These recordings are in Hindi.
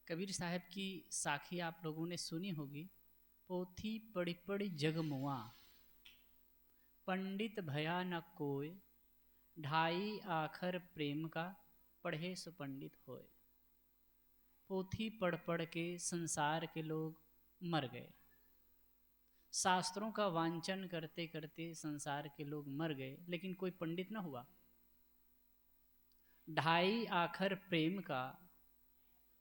कबीर साहब की साखी आप लोगों ने सुनी होगी। पोथी पढ़ी पढ़ी जग मुआ, पंडित भया न कोय, ढाई आखर प्रेम का, पढ़े सो पंडित होए। पोथी पढ़ पढ़ के संसार के लोग मर गए, शास्त्रों का वांचन करते करते संसार के लोग मर गए, लेकिन कोई पंडित न हुआ। ढाई आखर प्रेम का,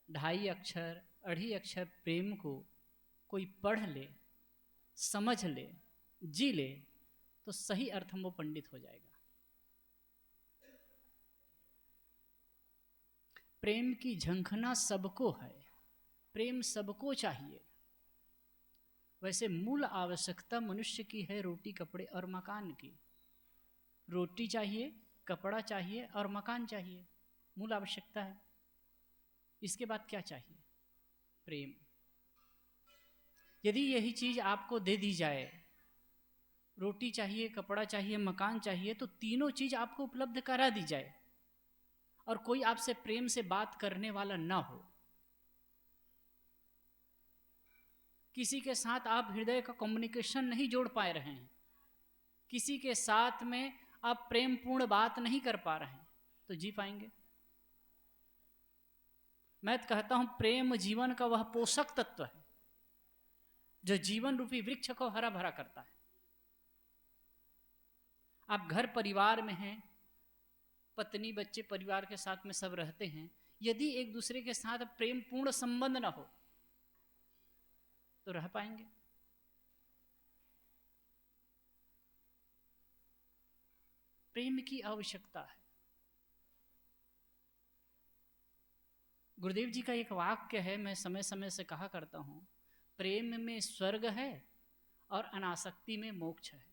ढाई अक्षर अढ़ी अक्षर प्रेम को कोई पढ़ ले, समझ ले, जी ले, तो सही अर्थ में वो पंडित हो जाएगा। प्रेम की झंखना सबको है, प्रेम सबको चाहिए। वैसे मूल आवश्यकता मनुष्य की है रोटी कपड़े और मकान की। रोटी चाहिए, कपड़ा चाहिए और मकान चाहिए, मूल आवश्यकता है। इसके बाद क्या चाहिए? प्रेम। यदि यही चीज आपको दे दी जाए, रोटी चाहिए, कपड़ा चाहिए, मकान चाहिए, तो तीनों चीज आपको उपलब्ध करा दी जाए और कोई आपसे प्रेम से बात करने वाला ना हो, किसी के साथ आप हृदय का कम्युनिकेशन नहीं जोड़ पाए रहे हैं, किसी के साथ में आप प्रेम पूर्ण बात नहीं कर पा रहे हैं, तो जी पाएंगे? मैं तो कहता हूं प्रेम जीवन का वह पोषक तत्व है जो जीवन रूपी वृक्ष को हरा भरा करता है। आप घर परिवार में हैं, पत्नी बच्चे परिवार के साथ में सब रहते हैं, यदि एक दूसरे के साथ प्रेम पूर्ण संबंध ना हो तो रह पाएंगे? प्रेम की आवश्यकता है। गुरुदेव जी का एक वाक्य है, मैं समय समय से कहा करता हूं, प्रेम में स्वर्ग है और अनासक्ति में मोक्ष है।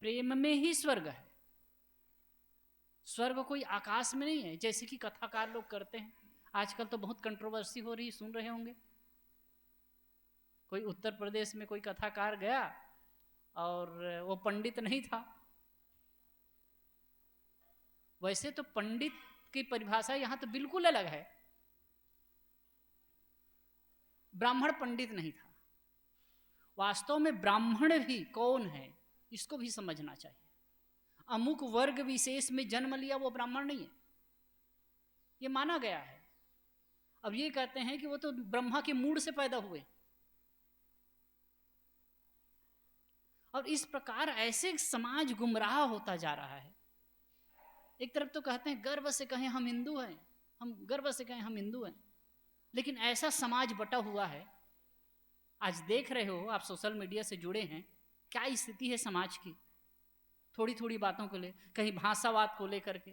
प्रेम में ही स्वर्ग है। स्वर्ग कोई आकाश में नहीं है जैसे कि कथाकार लोग करते हैं। आजकल तो बहुत कंट्रोवर्सी हो रही, सुन रहे होंगे। कोई उत्तर प्रदेश में कोई कथाकार गया और वो पंडित नहीं था। वैसे तो पंडित की परिभाषा यहां तो बिल्कुल अलग है। ब्राह्मण पंडित नहीं था। वास्तव में ब्राह्मण भी कौन है इसको भी समझना चाहिए। अमुक वर्ग विशेष में जन्म लिया वो ब्राह्मण नहीं है, ये माना गया है। अब ये कहते हैं कि वो तो ब्रह्मा के मूड से पैदा हुए। और इस प्रकार ऐसे समाज गुमराह होता जा रहा है। एक तरफ तो कहते हैं गर्व से कहें हम हिंदू हैं, हम गर्व से कहें हम हिंदू हैं, लेकिन ऐसा समाज बटा हुआ है। आज देख रहे हो, आप सोशल मीडिया से जुड़े हैं, क्या स्थिति है समाज की। थोड़ी थोड़ी बातों को ले, कहीं भाषावाद को लेकर के,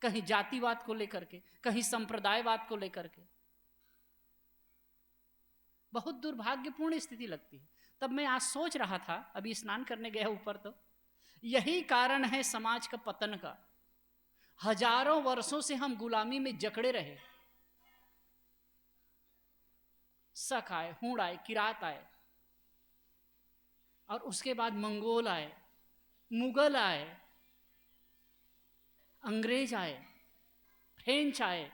कहीं जातिवाद को लेकर के, कहीं संप्रदायवाद को लेकर के, बहुत दुर्भाग्यपूर्ण स्थिति लगती है। तब मैं आज सोच रहा था, अभी स्नान करने गया ऊपर, तो यही कारण है समाज का पतन का। हजारों वर्षों से हम गुलामी में जकड़े रहे। शक आए, हूण आए, किरात आए, और उसके बाद मंगोल आए, मुगल आए, अंग्रेज आए, फ्रेंच आए।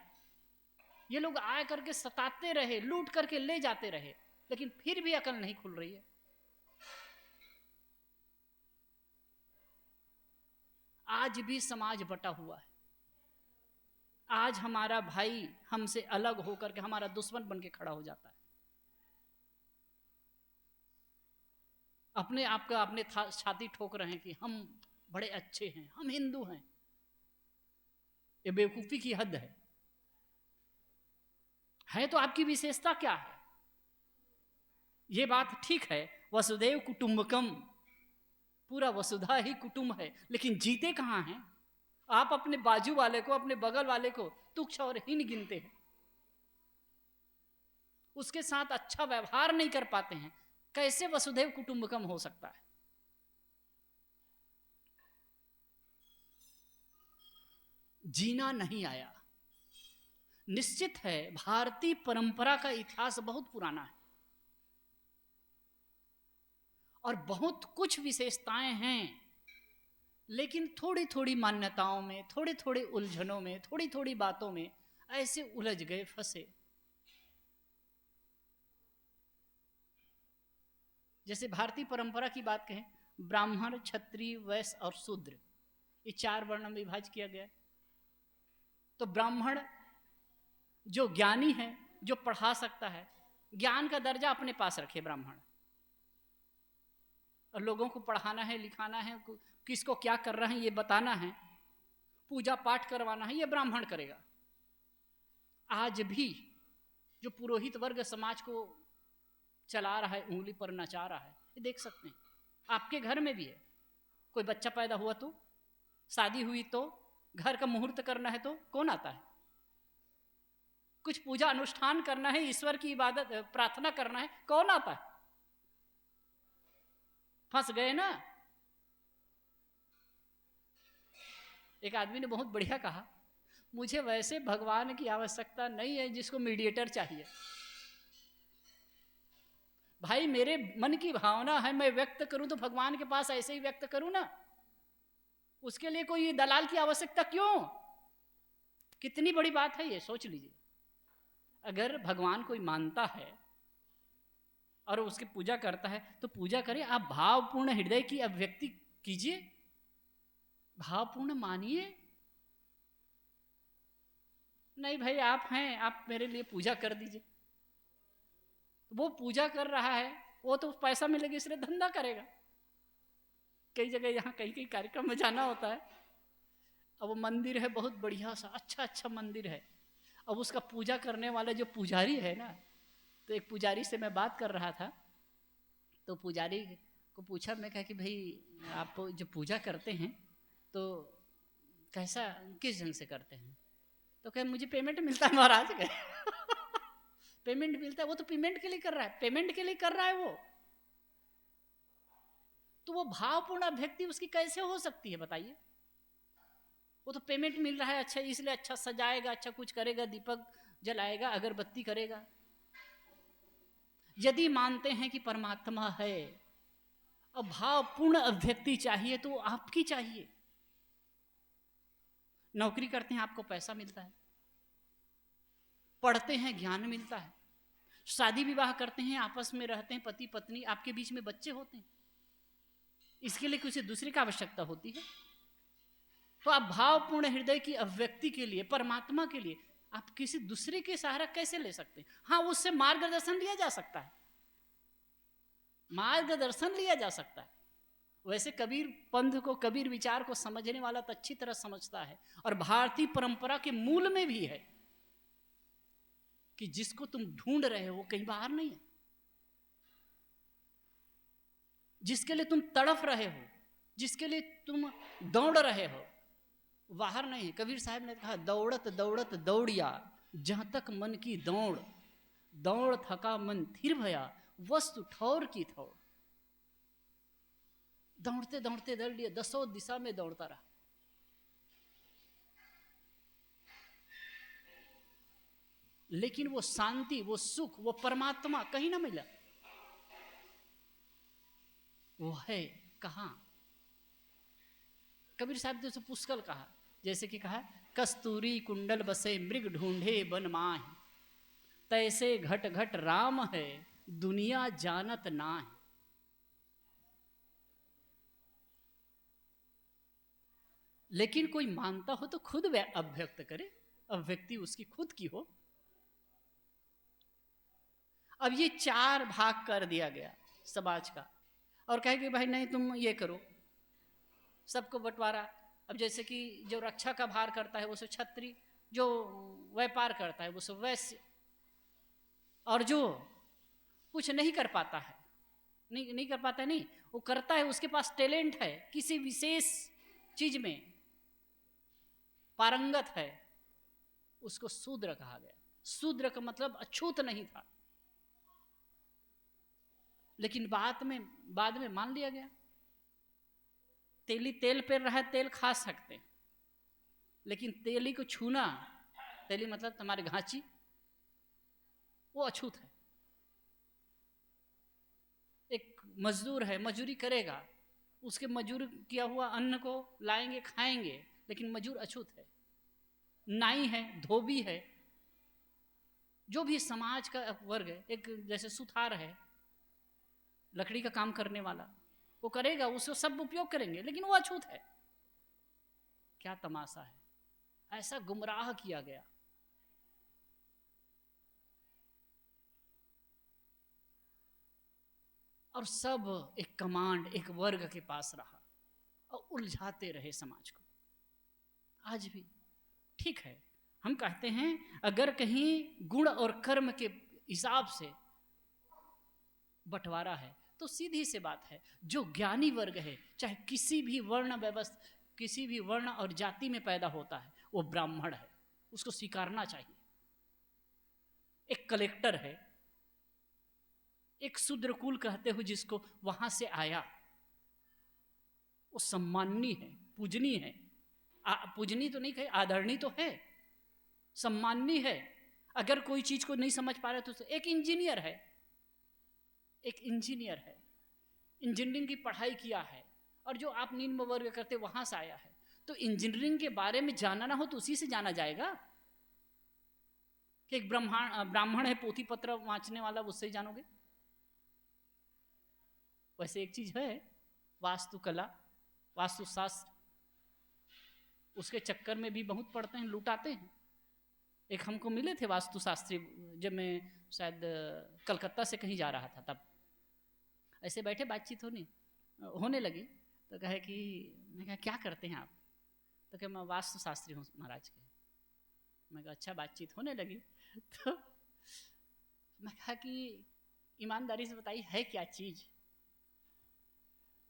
ये लोग आए करके सताते रहे, लूट करके ले जाते रहे, लेकिन फिर भी अकल नहीं खुल रही है। आज भी समाज बटा हुआ है। आज हमारा भाई हमसे अलग होकर के हमारा दुश्मन बन के खड़ा हो जाता है। अपने आप का अपने छाती ठोक रहे हैं कि हम बड़े अच्छे हैं, हम हिंदू हैं। ये बेवकूफी की हद है तो आपकी विशेषता क्या है? ये बात ठीक है, वसुदेव कुटुंबकम, पूरा वसुधा ही कुटुंब है, लेकिन जीते कहां हैं? आप अपने बाजू वाले को, अपने बगल वाले को तुच्छ और हीन गिनते हैं, उसके साथ अच्छा व्यवहार नहीं कर पाते हैं। कैसे वसुधैव कुटुंबकम हो सकता है? जीना नहीं आया। निश्चित है भारतीय परंपरा का इतिहास बहुत पुराना है और बहुत कुछ विशेषताएं हैं, लेकिन थोड़ी थोड़ी मान्यताओं में, थोड़ी थोड़ी उलझनों में, थोड़ी थोड़ी बातों में ऐसे उलझ गए, फंसे। जैसे भारतीय परंपरा की बात कहें, ब्राह्मण, क्षत्रिय, वैश्य और शूद्र, ये 4 वर्ण में विभाजित किया गया है। तो ब्राह्मण जो ज्ञानी है, जो पढ़ा सकता है, ज्ञान का दर्जा अपने पास रखे ब्राह्मण, और लोगों को पढ़ाना है, लिखाना है, किसको क्या कर रहे हैं ये बताना है, पूजा पाठ करवाना है, ये ब्राह्मण करेगा। आज भी जो पुरोहित वर्ग समाज को चला रहा है, उंगली पर नचा रहा है, ये देख सकते हैं। आपके घर में भी है, कोई बच्चा पैदा हुआ तो, शादी हुई तो, घर का मुहूर्त करना है तो कौन आता है? कुछ पूजा अनुष्ठान करना है, ईश्वर की इबादत प्रार्थना करना है, कौन आता है? फंस गए ना। एक आदमी ने बहुत बढ़िया कहा, मुझे वैसे भगवान की आवश्यकता नहीं है जिसको मीडिएटर चाहिए। भाई मेरे मन की भावना है, मैं व्यक्त करूं तो भगवान के पास ऐसे ही व्यक्त करूं ना, उसके लिए कोई दलाल की आवश्यकता क्यों? कितनी बड़ी बात है ये, सोच लीजिए। अगर भगवान कोई मानता है और उसकी पूजा करता है तो पूजा करें, आप भावपूर्ण हृदय की अभिव्यक्ति कीजिए, भावपूर्ण मानिए। नहीं भाई आप हैं, आप मेरे लिए पूजा कर दीजिए, वो पूजा कर रहा है, वो तो पैसा मिलेगा इसलिए धंधा करेगा। कई जगह यहाँ कई कई कार्यक्रम में जाना होता है, अब वो मंदिर है बहुत बढ़िया सा, अच्छा मंदिर है, अब उसका पूजा करने वाला जो पुजारी है ना, तो एक पुजारी से मैं बात कर रहा था, तो पुजारी को पूछा, मैं कहा कि भाई आप जो पूजा करते हैं तो कैसा, किस ढंग से करते हैं? तो कहे मुझे पेमेंट मिलता है महाराज। पेमेंट मिलता है? वो तो पेमेंट के लिए कर रहा है, पेमेंट के लिए कर रहा है वो, तो वो भावपूर्ण अभिव्यक्ति उसकी कैसे हो सकती है बताइए? वो तो पेमेंट मिल रहा है, अच्छा इसलिए अच्छा सजाएगा, अच्छा कुछ करेगा, दीपक जलाएगा, अगरबत्ती करेगा। यदि मानते हैं कि परमात्मा है और भावपूर्ण अभिव्यक्ति चाहिए तो आपकी चाहिए। नौकरी करते हैं आपको पैसा मिलता है, पढ़ते हैं ज्ञान मिलता है, शादी विवाह करते हैं, आपस में रहते हैं पति पत्नी, आपके बीच में बच्चे होते हैं, इसके लिए किसी दूसरे की आवश्यकता होती है। तो आप भावपूर्ण हृदय की अभिव्यक्ति के लिए, परमात्मा के लिए आप किसी दूसरे के सहारा कैसे ले सकते हैं? हाँ, उससे मार्गदर्शन लिया जा सकता है, मार्गदर्शन लिया जा सकता है। वैसे कबीर पंथ को, कबीर विचार को समझने वाला तो अच्छी तरह समझता है, और भारतीय परंपरा के मूल में भी है कि जिसको तुम ढूंढ रहे हो वो कहीं बाहर नहीं है, जिसके लिए तुम तड़फ रहे हो, जिसके लिए तुम दौड़ रहे हो, बाहर नहीं है। कबीर साहब ने कहा, दौड़त दौड़त दौड़िया जहां तक मन की दौड़, दौड़ थका मन थिर भया वस्तु ठौर की ठौर। दौड़ते दौड़ते दौड़ लिया, 10 दिशा में दौड़ता रहा, लेकिन वो शांति, वो सुख, वो परमात्मा कहीं ना मिला। वो है कहां? कबीर साहब ने उसे पुष्कल कहा, जैसे कि कहा, कस्तूरी कुंडल बसे मृग ढूंढे बन माहि, तैसे घट घट राम है दुनिया जानत नाहि। लेकिन कोई मानता हो तो खुद वह अभिव्यक्त करे, अभिव्यक्ति उसकी खुद की हो। अब ये 4 भाग कर दिया गया समाज का, और कहे कि भाई नहीं तुम ये करो, सबको बंटवारा। अब जैसे कि जो रक्षा का भार करता है वो सब क्षत्रिय, जो व्यापार करता है वो सब वैश्य, और जो कुछ नहीं कर पाता है, नहीं कर पाता है, नहीं वो करता है, उसके पास टैलेंट है, किसी विशेष चीज में पारंगत है, उसको शूद्र कहा गया। शूद्र का मतलब अछूत नहीं था, लेकिन बाद में मान लिया गया। तेली तेल पे रहा, तेल खा सकते हैं, लेकिन तेली को छूना, तेली मतलब तुम्हारी घांची, वो अछूत है। एक मजदूर है, मजूरी करेगा, उसके मजूर किया हुआ अन्न को लाएंगे खाएंगे, लेकिन मजूर अछूत है। नाई है, धोबी है, जो भी समाज का वर्ग है, एक जैसे सुथार है, लकड़ी का काम करने वाला, वो करेगा, उसको सब उपयोग करेंगे, लेकिन वो अछूत है। क्या तमाशा है, ऐसा गुमराह किया गया। और सब एक कमांड, एक वर्ग के पास रहा और उलझाते रहे समाज को। आज भी ठीक है, हम कहते हैं अगर कहीं गुण और कर्म के हिसाब से बंटवारा है तो सीधी सी बात है, जो ज्ञानी वर्ग है, चाहे किसी भी वर्ण व्यवस्था, किसी भी वर्ण और जाति में पैदा होता है, वो ब्राह्मण है, उसको स्वीकारना चाहिए। एक कलेक्टर है, एक शूद्र कुल कहते हो जिसको, वहां से आया, वो सम्माननीय है, पूजनीय है। पूजनीय तो नहीं कहे, आदरणीय तो है, सम्माननीय है। अगर कोई चीज को नहीं समझ पा रहे तो एक इंजीनियर है, एक इंजीनियर है, इंजीनियरिंग की पढ़ाई किया है, और जो आप निम्न वर्ग करते वहां से आया है, तो इंजीनियरिंग के बारे में जानना हो तो उसी से जाना जाएगा कि एक ब्राह्मण है, पोथी पत्र वांचने वाला, उससे जानोगे। वैसे एक चीज है, वास्तुकला, वास्तुशास्त्र, उसके चक्कर में भी बहुत पढ़ते हैं, लुटाते हैं। एक हमको मिले थे वास्तुशास्त्री, जब मैं शायद कलकत्ता से कहीं जा रहा था, तब ऐसे बैठे बातचीत होने लगी, तो कहे कि, मैं कहा क्या करते हैं आप? तो कहे मैं वास्तुशास्त्री हूँ महाराज के। मैं कहा अच्छा, बातचीत होने लगी। तो मैं कहा कि ईमानदारी से बताइए है क्या चीज?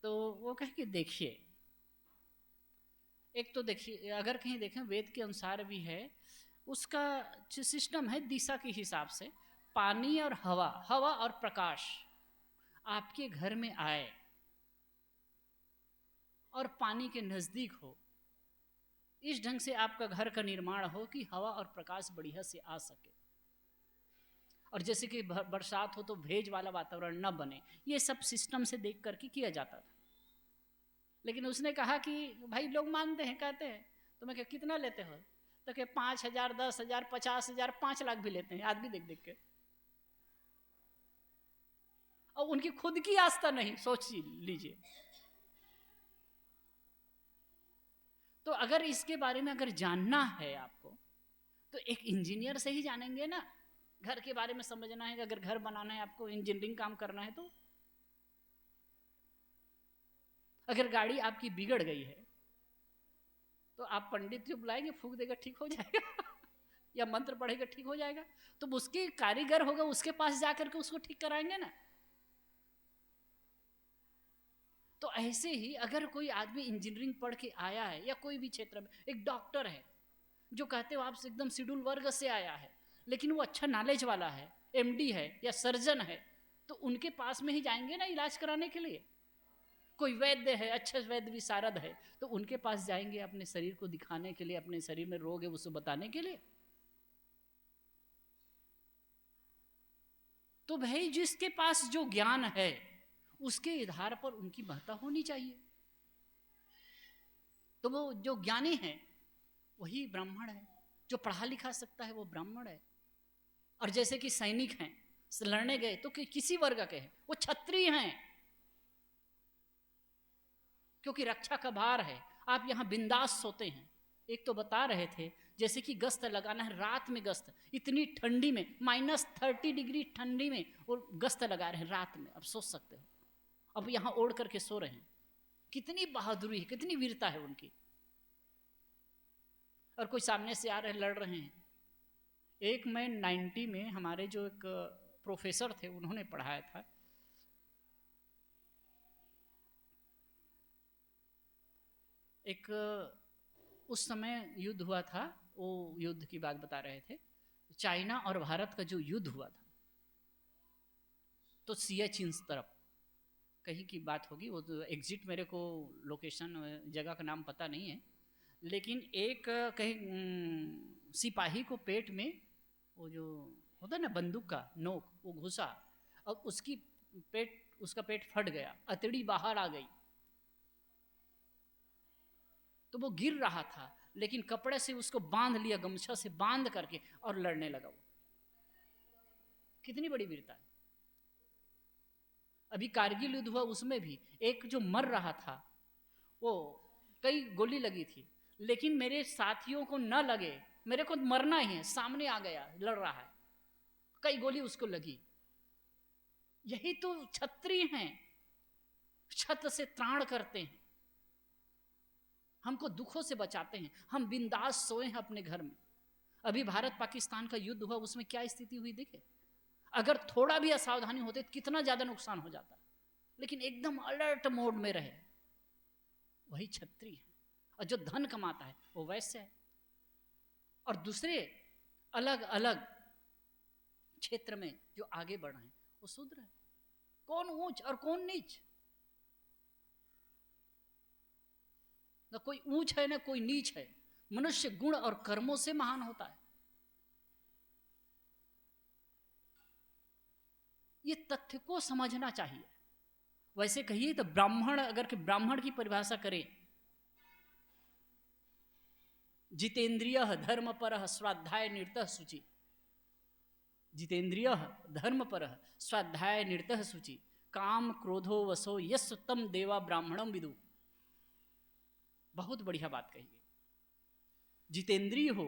तो वो कहे कि देखिए, एक तो देखिए, अगर कहीं देखें वेद के अनुसार भी है, उसका जो सिस्टम है दिशा के हिसाब से, पानी और हवा, हवा और प्रकाश आपके घर में आए और पानी के नजदीक हो, इस ढंग से आपका घर का निर्माण हो कि हवा और प्रकाश बढ़िया से आ सके। और जैसे कि बरसात हो तो भेज वाला वातावरण न बने, ये सब सिस्टम से देख करके किया जाता था। लेकिन उसने कहा कि भाई लोग मानते हैं, कहते हैं, तो मैं क्या कितना लेते हो? तो क्या 5,000, 10,000, 50,000, 5 लाख भी लेते हैं आदमी देख देख के। और उनकी खुद की आस्था नहीं, सोच लीजिए। तो अगर इसके बारे में अगर जानना है आपको, तो एक इंजीनियर से ही जानेंगे ना। घर के बारे में समझना है, अगर घर बनाना है आपको, इंजीनियरिंग काम करना है, तो अगर गाड़ी आपकी बिगड़ गई है तो आप पंडित जो बुलाएंगे, फूंक देगा ठीक हो जाएगा या मंत्र पढ़ेगा ठीक हो जाएगा? तो उसके कारीगर होगा, उसके पास जाकर के उसको ठीक कराएंगे ना। तो ऐसे ही अगर कोई आदमी इंजीनियरिंग पढ़ के आया है, या कोई भी क्षेत्र में, एक डॉक्टर है जो कहते हो आप एकदम शेड्यूल वर्ग से आया है, लेकिन वो अच्छा नॉलेज वाला है, एमडी है या सर्जन है, तो उनके पास में ही जाएंगे ना इलाज कराने के लिए। कोई वैद्य है, अच्छे वैद्य विशारद है, तो उनके पास जाएंगे अपने शरीर को दिखाने के लिए, अपने शरीर में रोग है उसको बताने के लिए। तो भाई जिसके पास जो ज्ञान है, उसके आधार पर उनकी महत्ता होनी चाहिए। तो वो जो ज्ञानी है वही ब्राह्मण है, जो पढ़ा लिखा सकता है वो ब्राह्मण है। और जैसे कि सैनिक हैं, लड़ने गए तो किसी वर्ग के हैं, वो क्षत्रिय हैं, क्योंकि रक्षा का भार है। आप यहाँ बिंदास सोते हैं। एक तो बता रहे थे जैसे कि गश्त लगाना है, रात में गश्त, इतनी ठंडी में, -30 डिग्री ठंडी में वो गश्त लगा रहे हैं रात में, अब सोच सकते हो। अब यहाँ ओढ़ करके सो रहे हैं, कितनी बहादुरी है, कितनी वीरता है उनकी। और कोई सामने से आ रहे हैं, लड़ रहे हैं। एक मैं 90 में, हमारे जो एक प्रोफेसर थे, उन्होंने पढ़ाया था, एक उस समय युद्ध हुआ था, वो युद्ध की बात बता रहे थे, चाइना और भारत का जो युद्ध हुआ था, तो सियाचिन तरफ कहीं की बात होगी, वो तो एग्जिट मेरे को लोकेशन जगह का नाम पता नहीं है, लेकिन एक कहीं सिपाही को पेट में वो जो होता है ना बंदूक का नोक, वो घुसा और उसका पेट फट गया, अतड़ी बाहर आ गई। तो वो गिर रहा था, लेकिन कपड़े से उसको बांध लिया, गमछा से बांध करके, और लड़ने लगा वो। कितनी बड़ी वीरता है। अभी कारगिल युद्ध हुआ, उसमें भी एक जो मर रहा था, वो कई गोली लगी थी, लेकिन मेरे साथियों को न लगे, मेरे को मरना ही है, सामने आ गया, लड़ रहा है, कई गोली उसको लगी। यही तो क्षत्रिय हैं, छत से त्राण करते हैं, हमको दुखों से बचाते हैं, हम बिंदास सोए हैं अपने घर में। अभी भारत पाकिस्तान का युद्ध हुआ, उसमें क्या स्थिति हुई देखे, अगर थोड़ा भी असावधानी होते तो कितना ज्यादा नुकसान हो जाता, लेकिन एकदम अलर्ट मोड में रहे, वही क्षत्रिय है। और जो धन कमाता है वो वैश्य है, और दूसरे अलग अलग क्षेत्र में जो आगे बढ़ रहे हैं वो शूद्र है। कौन ऊंच और कौन नीच, न कोई ऊंच है न कोई नीच है, मनुष्य गुण और कर्मों से महान होता है। ये तथ्य को समझना चाहिए। वैसे कहिए तो ब्राह्मण, अगर ब्राह्मण की परिभाषा करें, जितेंद्रिय धर्मपर स्वाध्याय निरतः शुचि, जितेंद्रिय धर्मपर स्वाध्याय निरतः शुचि, काम क्रोधो वसो यस्य तम देवा ब्राह्मणम विदु। बहुत बढ़िया बात कही गई। जितेंद्रिय हो,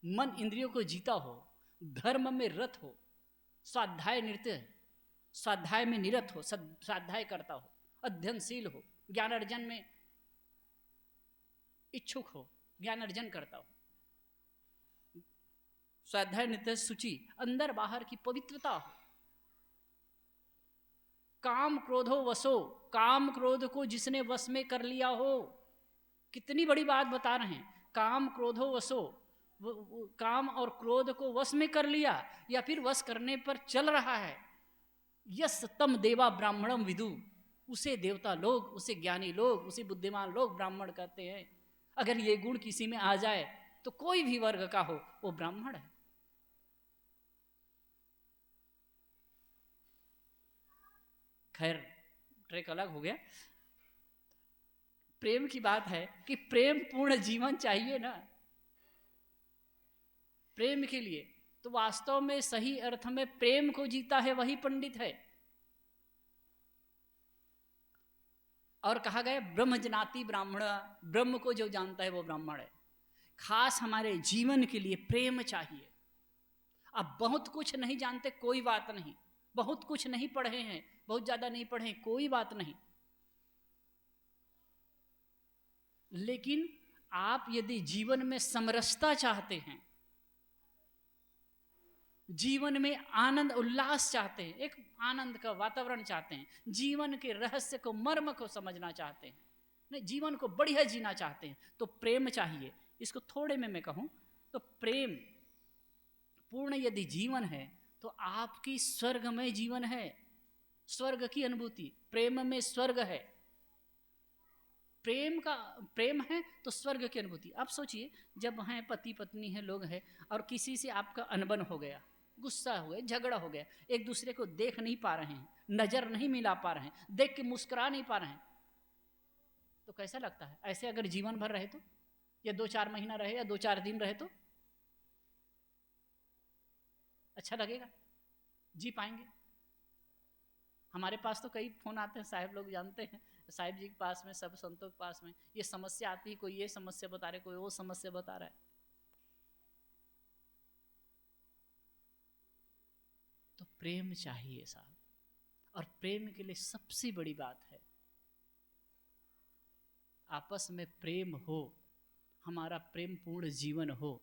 मन इंद्रियों को जीता हो, धर्म में रत हो, स्वाध्याय नृत्य, स्वाध्याय में निरत हो, स्वाध्याय करता हो, अध्ययनशील हो, ज्ञान अर्जन में इच्छुक हो, ज्ञान अर्जन करता हो, स्वाध्याय नित्य शुचि, अंदर बाहर की पवित्रता हो, काम क्रोधो वसो, काम क्रोध को जिसने वश में कर लिया हो, कितनी बड़ी बात बता रहे हैं, काम क्रोधो वसो, काम और क्रोध को वश में कर लिया या फिर वश करने पर चल रहा है, यस तम देवा ब्राह्मणम विदु, उसे देवता लोग, उसे ज्ञानी लोग, उसे बुद्धिमान लोग ब्राह्मण कहते हैं। अगर ये गुण किसी में आ जाए तो कोई भी वर्ग का हो वो ब्राह्मण है। खैर ट्रैक अलग हो गया। प्रेम की बात है कि प्रेम पूर्ण जीवन चाहिए ना, प्रेम के लिए तो वास्तव में सही अर्थ में प्रेम को जीता है वही पंडित है। और कहा गया ब्रह्म जनाति ब्राह्मण, ब्रह्म को जो जानता है वो ब्राह्मण है। खास हमारे जीवन के लिए प्रेम चाहिए। अब बहुत कुछ नहीं जानते कोई बात नहीं, बहुत कुछ नहीं पढ़े हैं, बहुत ज्यादा नहीं पढ़े हैं, कोई बात नहीं, लेकिन आप यदि जीवन में समरसता चाहते हैं, जीवन में आनंद उल्लास चाहते हैं, एक आनंद का वातावरण चाहते हैं, जीवन के रहस्य को, मर्म को समझना चाहते हैं, नहीं जीवन को बढ़िया जीना चाहते हैं, तो प्रेम चाहिए। इसको थोड़े में मैं कहूं तो प्रेम पूर्ण यदि जीवन है तो आपकी स्वर्ग में जीवन है, स्वर्ग की अनुभूति, प्रेम में स्वर्ग है। प्रेम है तो स्वर्ग की अनुभूति। आप सोचिए जब हैं पति पत्नी है, लोग हैं, और किसी से आपका अनबन हो गया, गुस्सा हो गया, झगड़ा हो गया, एक दूसरे को देख नहीं पा रहे हैं, नजर नहीं मिला पा रहे हैं, देख के मुस्कुरा नहीं पा रहे हैं, तो कैसा लगता है? ऐसे अगर जीवन भर रहे तो, या 2-4 महीना रहे, या 2-4 दिन रहे तो अच्छा लगेगा? जी पाएंगे? हमारे पास तो कई फोन आते हैं, साहब लोग जानते हैं, साहिब जी के पास में, सब संतों के पास में ये समस्या आती है, कोई ये समस्या बता रहे, कोई वो समस्या बता रहा है। तो प्रेम चाहिए साहब, और प्रेम के लिए सबसे बड़ी बात है आपस में प्रेम हो, हमारा प्रेम पूर्ण जीवन हो।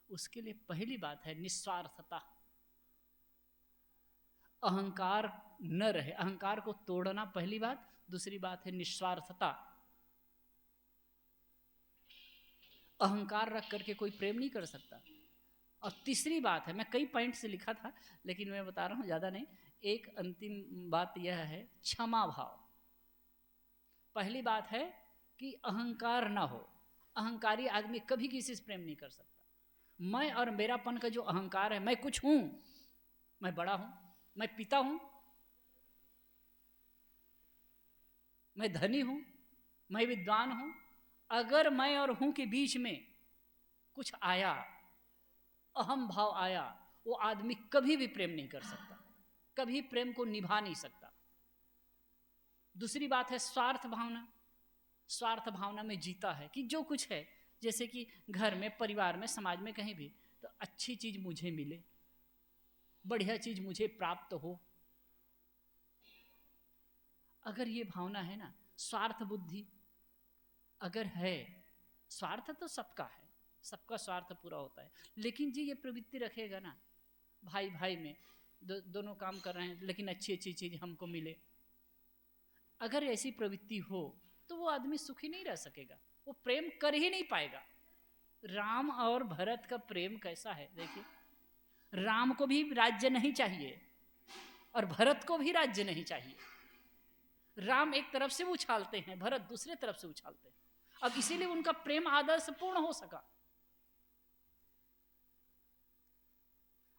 उसके लिए पहली बात है निस्वार्थता, अहंकार न रहे, अहंकार को तोड़ना पहली बात। दूसरी बात है निस्वार्थता, अहंकार रख करके कोई प्रेम नहीं कर सकता। और तीसरी बात है, मैं कई पॉइंट से लिखा था लेकिन मैं बता रहा हूं ज्यादा नहीं, एक अंतिम बात यह है क्षमा भाव। पहली बात है कि अहंकार ना हो, अहंकारी आदमी कभी किसी से प्रेम नहीं कर सकता। मैं और मेरापन का जो अहंकार है, मैं कुछ हूं, मैं बड़ा हूं, मैं पिता हूं, मैं धनी हूं, मैं विद्वान हूं, अगर मैं और हूं के बीच में कुछ आया, अहम भाव आया, वो आदमी कभी भी प्रेम नहीं कर सकता, कभी प्रेम को निभा नहीं सकता। दूसरी बात है स्वार्थ भावना। स्वार्थ भावना में जीता है कि जो कुछ है, जैसे कि घर में, परिवार में, समाज में, कहीं भी, तो अच्छी चीज मुझे मिले, बढ़िया चीज मुझे प्राप्त हो। अगर ये भावना है ना, स्वार्थ बुद्धि अगर है, स्वार्थ तो सबका है, सबका स्वार्थ पूरा होता है, लेकिन जी ये प्रवृत्ति रखेगा ना, भाई भाई में दोनों काम कर रहे हैं लेकिन अच्छी अच्छी चीज हमको मिले, अगर ऐसी प्रवृत्ति हो तो वो आदमी सुखी नहीं रह सकेगा, वो प्रेम कर ही नहीं पाएगा। राम और भरत का प्रेम कैसा है देखिए, राम को भी राज्य नहीं चाहिए और भरत को भी राज्य नहीं चाहिए। राम एक तरफ से उछालते हैं, भरत दूसरे तरफ से उछालते हैं। अब इसीलिए उनका प्रेम आदर्श पूर्ण हो सका।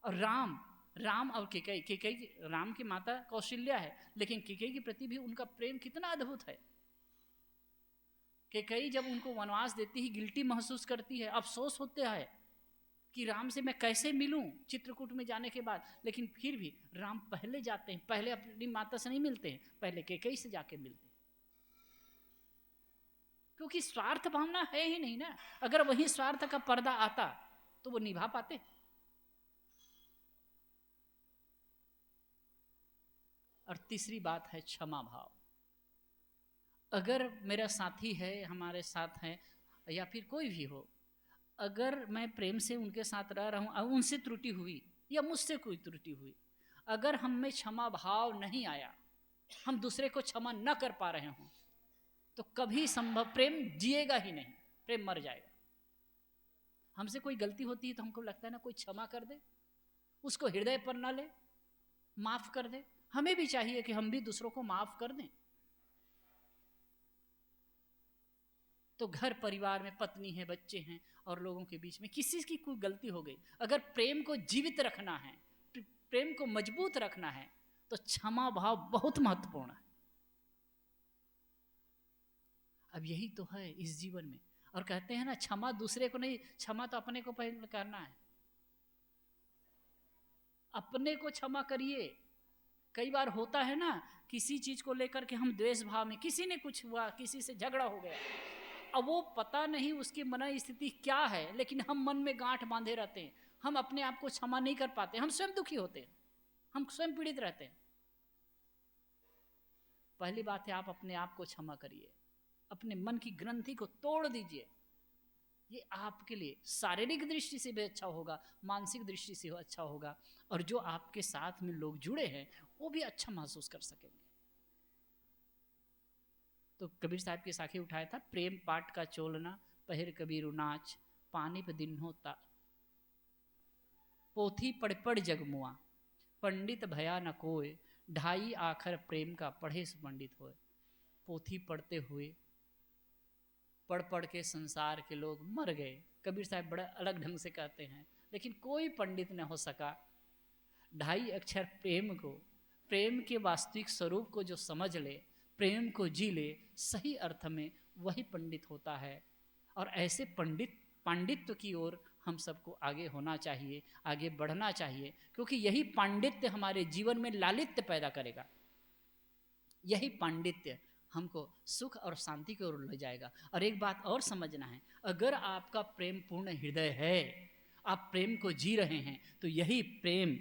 और राम और केकई राम की माता कौशल्या है, लेकिन केकई के प्रति भी उनका प्रेम कितना अद्भुत है। केकई जब उनको वनवास देती ही गिल्टी महसूस करती है, अफसोस होता है कि राम से मैं कैसे मिलूं चित्रकूट में जाने के बाद, लेकिन फिर भी राम पहले जाते हैं, पहले अपनी माता से नहीं मिलते हैं, पहले केकई से जाके मिलते हैं, क्योंकि स्वार्थ भावना है ही नहीं ना। अगर वही स्वार्थ का पर्दा आता तो वो निभा पाते। और तीसरी बात है क्षमा भाव। अगर मेरा साथी है, हमारे साथ है, या फिर कोई भी हो, अगर मैं प्रेम से उनके साथ रह रहा हूं और उनसे त्रुटि हुई या मुझसे कोई त्रुटि हुई, अगर हम में क्षमा भाव नहीं आया, हम दूसरे को क्षमा न कर पा रहे हों, तो कभी संभव प्रेम जिएगा ही नहीं, प्रेम मर जाएगा। हमसे कोई गलती होती है तो हमको लगता है ना कोई क्षमा कर दे, उसको हृदय पर ना ले, माफ कर दे। हमें भी चाहिए कि हम भी दूसरों को माफ कर दें। तो घर परिवार में पत्नी है, बच्चे हैं, और लोगों के बीच में किसी की कोई गलती हो गई, अगर प्रेम को जीवित रखना है, प्रेम को मजबूत रखना है, तो क्षमा भाव बहुत महत्वपूर्ण है। अब यही तो है इस जीवन में। और कहते हैं ना, क्षमा दूसरे को नहीं, क्षमा तो अपने को पहले करना है। अपने को क्षमा करिए। कई बार होता है ना, किसी चीज को लेकर के हम द्वेष भाव में, किसी ने कुछ हुआ, किसी से झगड़ा हो गया, अब वो पता नहीं उसकी मन स्थिति क्या है, लेकिन हम मन में गांठ बांधे रहते हैं, हम अपने आप को क्षमा नहीं कर पाते, हम स्वयं दुखी होते हैं, हम स्वयं पीड़ित रहते हैं। पहली बात है, आप अपने आप को क्षमा करिए, अपने मन की ग्रंथि को तोड़ दीजिए। ये आपके लिए शारीरिक दृष्टि से भी अच्छा होगा, मानसिक दृष्टि से अच्छा होगा, और जो आपके साथ में लोग जुड़े हैं वो भी अच्छा महसूस कर सकेंगे। तो कबीर साहब की साखी उठाया था, प्रेम पाट का चोलना, पहिर कबीर नाच, पानी पे दिन होता, पोथी पढ़ पढ़ जगमुआ, पंडित भया न कोय, ढाई आखर प्रेम का पढ़े सु पंडित होए। पोथी पढ़ते हुए पढ़ पढ़ के संसार के लोग मर गए, कबीर साहब बड़ा अलग ढंग से कहते हैं, लेकिन कोई पंडित न हो सका। ढाई अक्षर प्रेम को, प्रेम के वास्तविक स्वरूप को जो समझ ले, प्रेम को जी ले, सही अर्थ में वही पंडित होता है। और ऐसे पांडित्य की ओर हम सबको आगे होना चाहिए, आगे बढ़ना चाहिए, क्योंकि यही पांडित्य हमारे जीवन में लालित्य पैदा करेगा। यही पांडित्य हमको सुख और शांति की ओर ले जाएगा। और एक बात और समझना है, अगर आपका प्रेम पूर्ण हृदय है, आप प्रेम को जी रहे हैं, तो यही प्रेम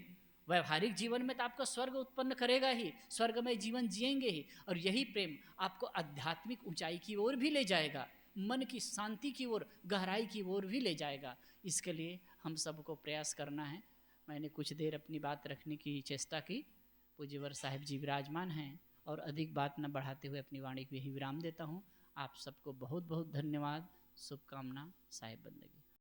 व्यवहारिक जीवन में तो आपका स्वर्ग उत्पन्न करेगा ही, स्वर्गमय जीवन जिएंगे ही, और यही प्रेम आपको आध्यात्मिक ऊंचाई की ओर भी ले जाएगा, मन की शांति की ओर, गहराई की ओर भी ले जाएगा। इसके लिए हम सबको प्रयास करना है। मैंने कुछ देर अपनी बात रखने की चेष्टा की, पूज्यवर साहिब जी विराजमान हैं, और अधिक बात न बढ़ाते हुए अपनी वाणी को यही विराम देता हूँ। आप सबको बहुत बहुत धन्यवाद, शुभकामना, साहिब बंदगी।